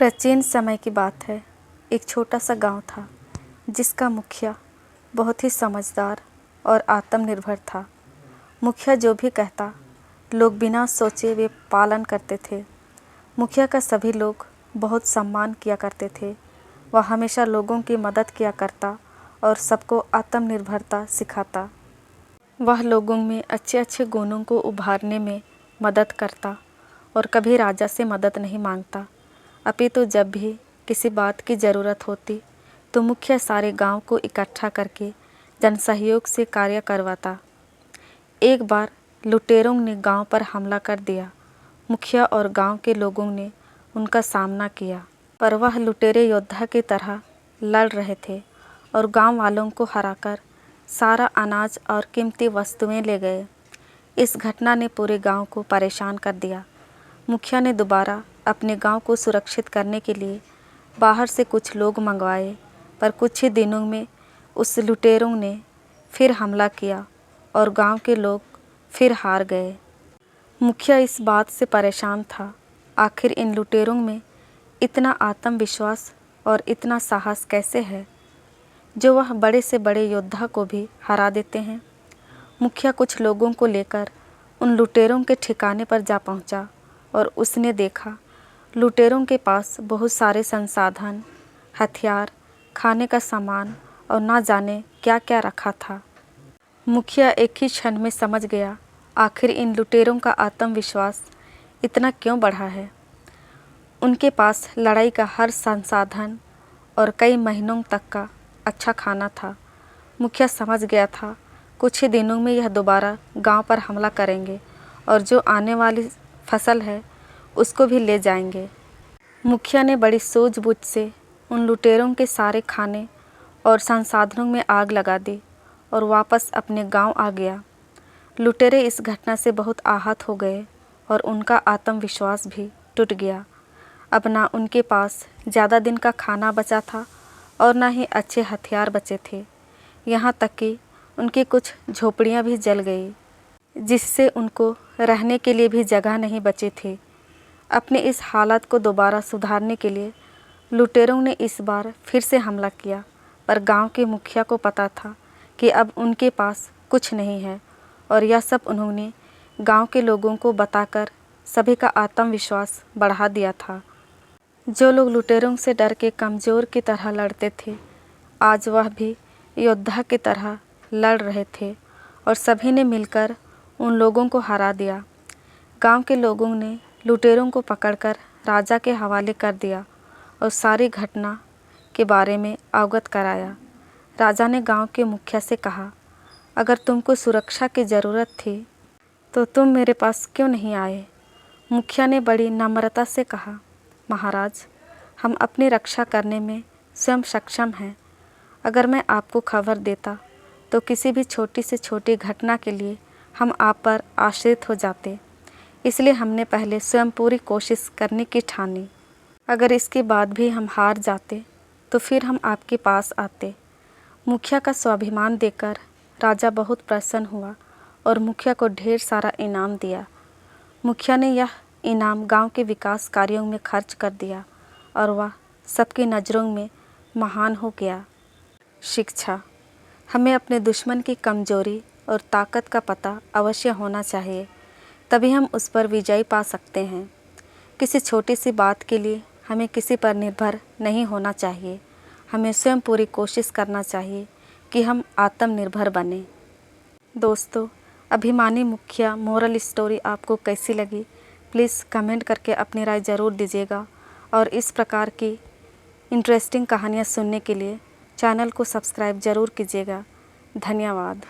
प्राचीन समय की बात है। एक छोटा सा गांव था जिसका मुखिया बहुत ही समझदार और आत्मनिर्भर था। मुखिया जो भी कहता लोग बिना सोचे वे पालन करते थे। मुखिया का सभी लोग बहुत सम्मान किया करते थे। वह हमेशा लोगों की मदद किया करता और सबको आत्मनिर्भरता सिखाता। वह लोगों में अच्छे अच्छे गुणों को उभारने में मदद करता और कभी राजा से मदद नहीं मांगता। अपितु जब भी किसी बात की ज़रूरत होती तो मुखिया सारे गांव को इकट्ठा करके जनसहयोग से कार्य करवाता। एक बार लुटेरों ने गांव पर हमला कर दिया। मुखिया और गांव के लोगों ने उनका सामना किया, पर वह लुटेरे योद्धा की तरह लड़ रहे थे और गांव वालों को हराकर सारा अनाज और कीमती वस्तुएं ले गए। इस घटना ने पूरे गांव को परेशान कर दिया। मुखिया ने दोबारा अपने गांव को सुरक्षित करने के लिए बाहर से कुछ लोग मंगवाए, पर कुछ ही दिनों में उस लुटेरों ने फिर हमला किया और गांव के लोग फिर हार गए। मुखिया इस बात से परेशान था, आखिर इन लुटेरों में इतना आत्मविश्वास और इतना साहस कैसे है जो वह बड़े से बड़े योद्धा को भी हरा देते हैं। मुखिया कुछ लोगों को लेकर उन लुटेरों के ठिकाने पर जा पहुंचा और उसने देखा लुटेरों के पास बहुत सारे संसाधन, हथियार, खाने का सामान और ना जाने क्या क्या रखा था। मुखिया एक ही क्षण में समझ गया आखिर इन लुटेरों का आत्मविश्वास इतना क्यों बढ़ा है। उनके पास लड़ाई का हर संसाधन और कई महीनों तक का अच्छा खाना था। मुखिया समझ गया था कुछ ही दिनों में यह दोबारा गांव पर हमला करेंगे और जो आने वाली फसल है उसको भी ले जाएंगे। मुखिया ने बड़ी सूझबूझ से उन लुटेरों के सारे खाने और संसाधनों में आग लगा दी और वापस अपने गांव आ गया। लुटेरे इस घटना से बहुत आहत हो गए और उनका आत्मविश्वास भी टूट गया। अब ना उनके पास ज़्यादा दिन का खाना बचा था और ना ही अच्छे हथियार बचे थे। यहाँ तक कि उनकी कुछ झोपड़ियाँ भी जल गई, जिससे उनको रहने के लिए भी जगह नहीं बची थी। अपने इस हालत को दोबारा सुधारने के लिए लुटेरों ने इस बार फिर से हमला किया, पर गांव के मुखिया को पता था कि अब उनके पास कुछ नहीं है और यह सब उन्होंने गांव के लोगों को बताकर सभी का आत्मविश्वास बढ़ा दिया था। जो लोग लुटेरों से डर के कमज़ोर की तरह लड़ते थे, आज वह भी योद्धा की तरह लड़ रहे थे और सभी ने मिलकर उन लोगों को हरा दिया। गांव के लोगों ने लुटेरों को पकड़कर राजा के हवाले कर दिया और सारी घटना के बारे में अवगत कराया। राजा ने गांव के मुखिया से कहा, अगर तुमको सुरक्षा की ज़रूरत थी तो तुम मेरे पास क्यों नहीं आए। मुखिया ने बड़ी नम्रता से कहा, महाराज, हम अपनी रक्षा करने में स्वयं सक्षम हैं। अगर मैं आपको खबर देता तो किसी भी छोटी से छोटी घटना के लिए हम आप पर आश्रित हो जाते, इसलिए हमने पहले स्वयं पूरी कोशिश करने की ठानी। अगर इसके बाद भी हम हार जाते तो फिर हम आपके पास आते। मुखिया का स्वाभिमान देखकर राजा बहुत प्रसन्न हुआ और मुखिया को ढेर सारा इनाम दिया। मुखिया ने यह इनाम गांव के विकास कार्यों में खर्च कर दिया और वह सबकी नज़रों में महान हो गया। शिक्षा। हमें अपने दुश्मन की कमजोरी और ताकत का पता अवश्य होना चाहिए, तभी हम उस पर विजय पा सकते हैं। किसी छोटी सी बात के लिए हमें किसी पर निर्भर नहीं होना चाहिए। हमें स्वयं पूरी कोशिश करना चाहिए कि हम आत्मनिर्भर बने। दोस्तों, अभिमानी मुखिया मोरल स्टोरी आपको कैसी लगी, प्लीज़ कमेंट करके अपनी राय ज़रूर दीजिएगा और इस प्रकार की इंटरेस्टिंग कहानियाँ सुनने के लिए चैनल को सब्सक्राइब ज़रूर कीजिएगा। धन्यवाद।